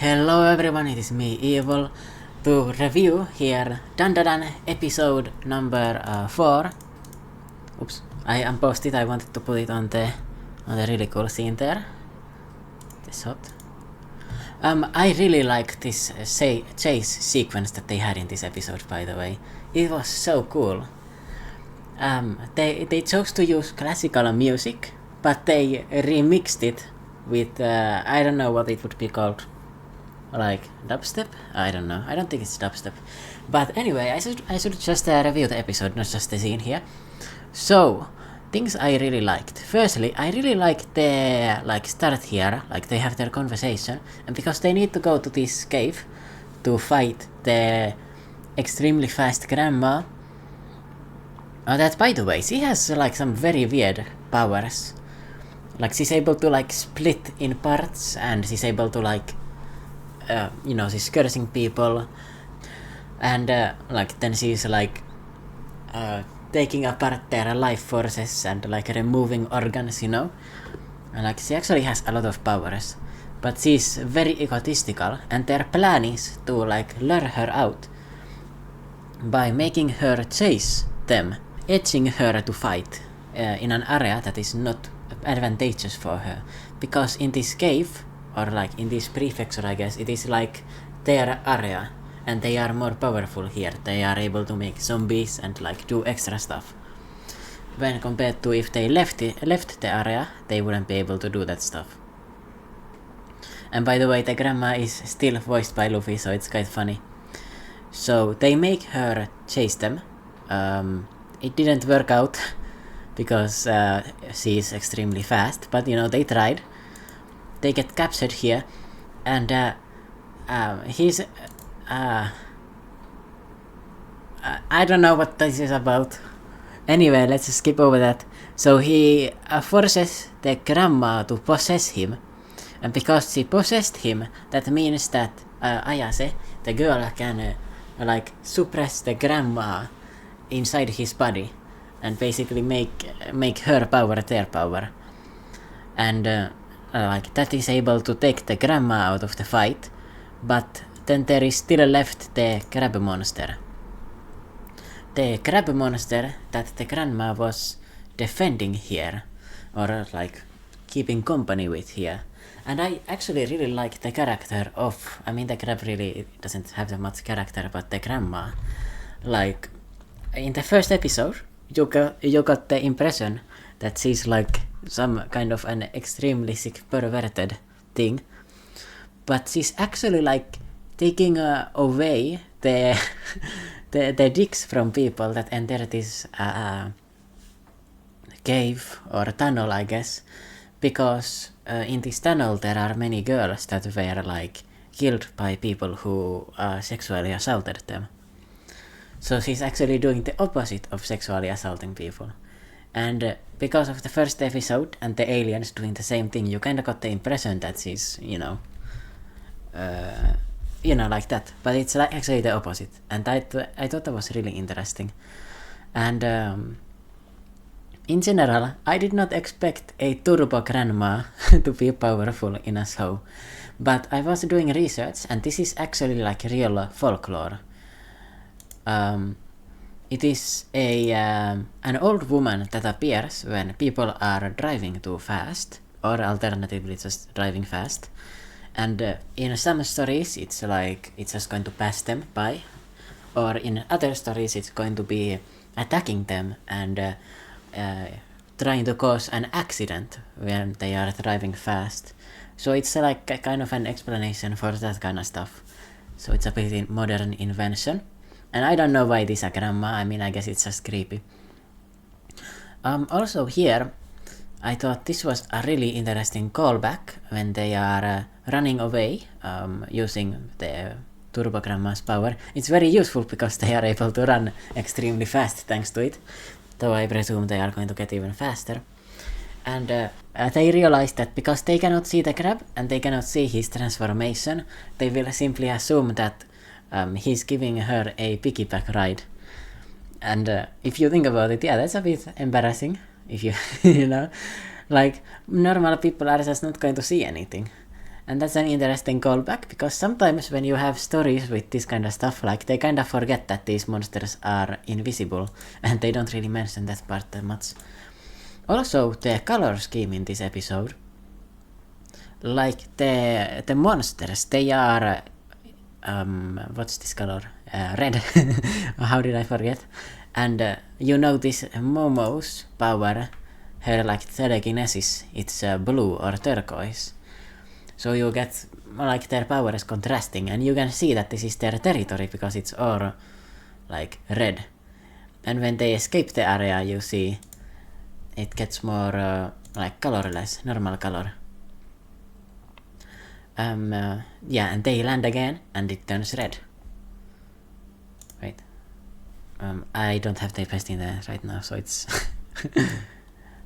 Hello everyone, it is me, Evil, to review here Dandadan episode number 4. Oops, I unpaused it, I wanted to put it on the really cool scene there. This shot. I really like this chase sequence that they had in this episode, by the way. It was so cool. They chose to use classical music, but they remixed it with, I don't know what it would be called. Like dubstep? I don't know. I don't think it's dubstep. But anyway, I should just review the episode, not just the scene here. So, things I really liked. Firstly, I really liked the start here, like they have their conversation, and because they need to go to this cave to fight the extremely fast grandma. That, by the way, she has like some very weird powers. Like she's able to split in parts, and she's able to she's cursing people, and then she's taking apart their life forces and removing organs, and she actually has a lot of powers, but she's very egotistical, and their plan is to lure her out by making her chase them, edging her to fight in an area that is not advantageous for her, because in this cave, or in this prefecture, I guess, it is their area, and they are more powerful here. They are able to make zombies and do extra stuff. When compared to if they left the area, they wouldn't be able to do that stuff. And by the way, the grandma is still voiced by Luffy, so it's quite funny. So they make her chase them. It didn't work out because she is extremely fast, but they tried. They get captured here, and he's I don't know what this is about. Anyway, let's skip over that. So he forces the grandma to possess him, and because she possessed him, that means that Ayase, the girl, can suppress the grandma inside his body, and basically make her power their power, and that is able to take the grandma out of the fight, but then there is still left the crab monster. The crab monster that the grandma was defending here, or keeping company with here. And I actually really like the character of, the crab really doesn't have that much character, but the grandma. In the first episode, you got the impression that she's some kind of an extremely sick, perverted thing, but she's actually taking away the the dicks from people that enter this cave or tunnel, I guess, because in this tunnel there are many girls that were killed by people who sexually assaulted them. So she's actually doing the opposite of sexually assaulting people. And because of the first episode and the aliens doing the same thing, you kinda got the impression that she's, like that. But it's actually the opposite. And I thought that was really interesting. And in general, I did not expect a turbo grandma to be powerful in a show. But I was doing research, and this is actually real folklore. It is an old woman that appears when people are driving too fast, or alternatively just driving fast. And in some stories it's it's just going to pass them by, or in other stories it's going to be attacking them and trying to cause an accident when they are driving fast. So it's a kind of an explanation for that kind of stuff. So it's a pretty modern invention. And I don't know why it is a grandma, I guess it's just creepy. Also here, I thought this was a really interesting callback when they are running away using the Turbo Grandma's power. It's very useful because they are able to run extremely fast thanks to it, though I presume they are going to get even faster. And they realize that because they cannot see the crab and they cannot see his transformation, they will simply assume that he's giving her a piggyback ride. And if you think about it, yeah, that's a bit embarrassing. If you, normal people are just not going to see anything. And that's an interesting callback, because sometimes when you have stories with this kind of stuff, like, they kind of forget that these monsters are invisible, and they don't really mention that part that much. Also, the color scheme in this episode, like, the monsters, they are, what's this color? Red. How did I forget? And you notice Momo's power, her, like, telekinesis, it's blue or turquoise. So you get, like, their power is contrasting, and you can see that this is their territory because it's all, like, red. And when they escape the area, you see it gets more, like, colorless, normal color. Yeah, and they land again, and it turns red. Wait. I don't have the best in there right now, so it's...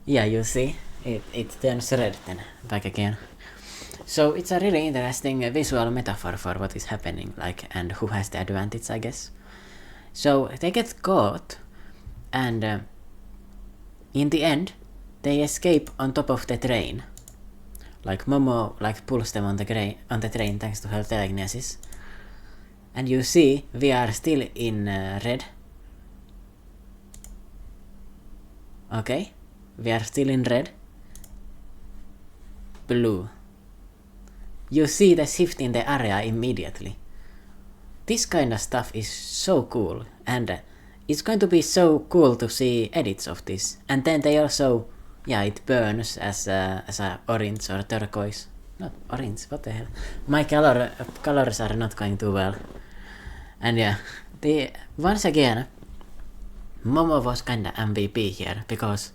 Yeah, you see? It turns red then, back again. So it's a really interesting visual metaphor for what is happening, like, and who has the advantage, I guess. So they get caught, and in the end, they escape on top of the train. Like, Momo, like, pulls them on the train thanks to her telekinesis. And you see, we are still in red. Okay, we are still in red. Blue. You see the shift in the area immediately. This kind of stuff is so cool, and it's going to be so cool to see edits of this. And then they also, yeah, it burns as a orange or turquoise. Not orange, what the hell? My colors are not going too well. And yeah, once again, Momo was kinda MVP here, because,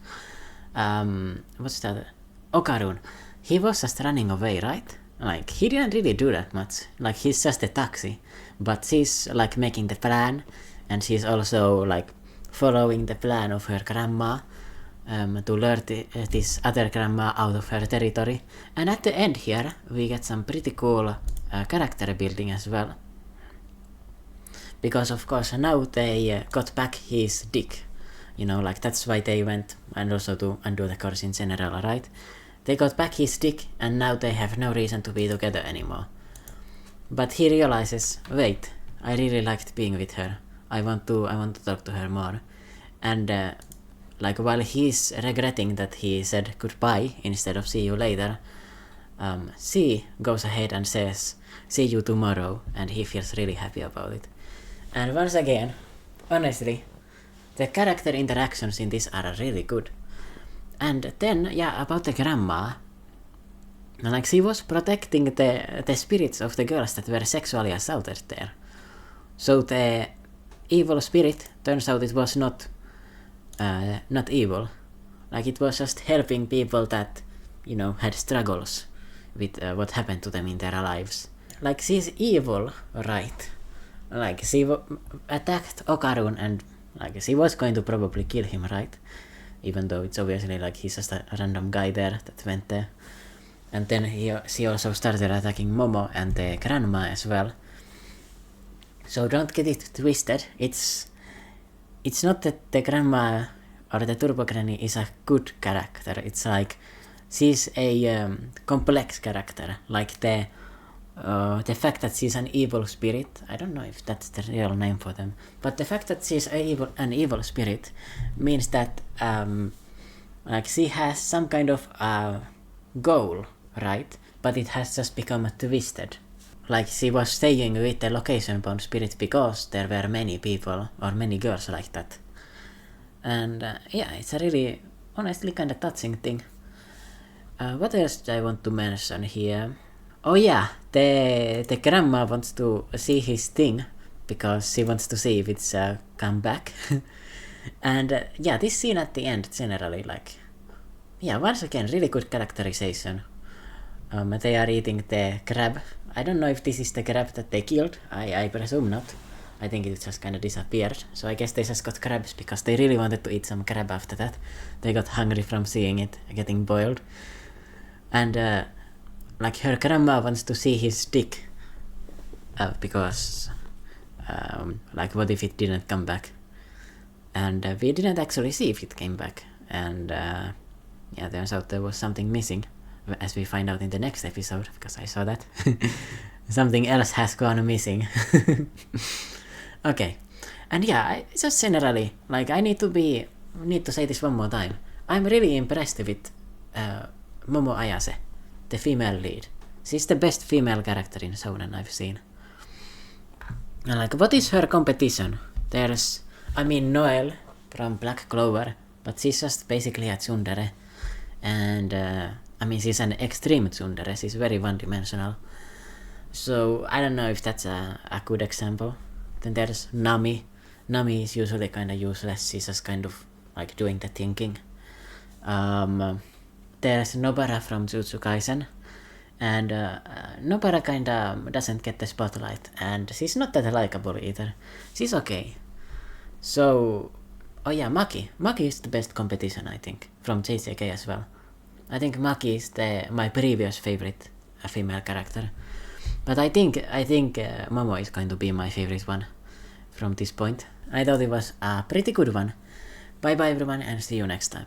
what's that? Okarun. He was just running away, right? Like, he didn't really do that much. Like, he's just a taxi. But she's, like, making the plan, and she's also, like, following the plan of her grandma, to lure this other grandma out of her territory. And at the end here, we get some pretty cool character building as well. Because, of course, now they got back his dick. You know, like, that's why they went, and also to undo the course in general, right? They got back his dick, and now they have no reason to be together anymore. But he realizes, wait, I really liked being with her. I want to talk to her more. And like, while he's regretting that he said goodbye instead of see you later, she goes ahead and says, see you tomorrow, and he feels really happy about it. And once again, honestly, the character interactions in this are really good. And then, yeah, about the grandma, like, she was protecting the spirits of the girls that were sexually assaulted there. So the evil spirit, turns out it was not evil. Like, it was just helping people that, you know, had struggles with what happened to them in their lives. Like, she's evil, right? Like, she attacked Okarun, and, like, she was going to probably kill him, right? Even though it's obviously, like, he's just a random guy there that went there. And then she also started attacking Momo and the grandma as well. So don't get it twisted. It's not that the grandma or the Turbo Granny is a good character. It's like, she's a complex character. Like, the fact that she's an evil spirit, I don't know if that's the real name for them, but the fact that she's an evil spirit means that like, she has some kind of goal, right? But it has just become twisted. Like, she was staying with the location-bound spirit because there were many people or many girls like that. And yeah, it's a really, honestly, kind of touching thing. What else do I want to mention here? Oh yeah, the grandma wants to see his thing because she wants to see if it's come back. And yeah, this scene at the end, generally, like, yeah, once again, really good characterization. They are eating the crab. I don't know if this is the crab that they killed. I presume not. I think it just kind of disappeared. So I guess they just got crabs because they really wanted to eat some crab after that. They got hungry from seeing it getting boiled. And like, her grandma wants to see his dick because like, what if it didn't come back? And we didn't actually see if it came back. And yeah, turns out there was something missing. as we find out in the next episode, because I saw that. Something else has gone missing. Okay. And yeah, I just generally, like, I need to say this one more time. I'm really impressed with Momo Ayase, the female lead. She's the best female character in Shonen I've seen. And like, what is her competition? There's, Noelle from Black Clover, but she's just basically a tsundere. And, she's an extreme tsundere. She's very one-dimensional. So, I don't know if that's a good example. Then there's Nami. Nami is usually kinda useless. She's just kind of, like, doing the thinking. There's Nobara from Jujutsu Kaisen. And Nobara kinda doesn't get the spotlight. And she's not that likable either. She's okay. So, Maki. Maki is the best competition, I think, from JJK as well. I think Maki is my previous favorite female character. But I think Momo is going to be my favorite one from this point. I thought it was a pretty good one. Bye bye everyone and see you next time.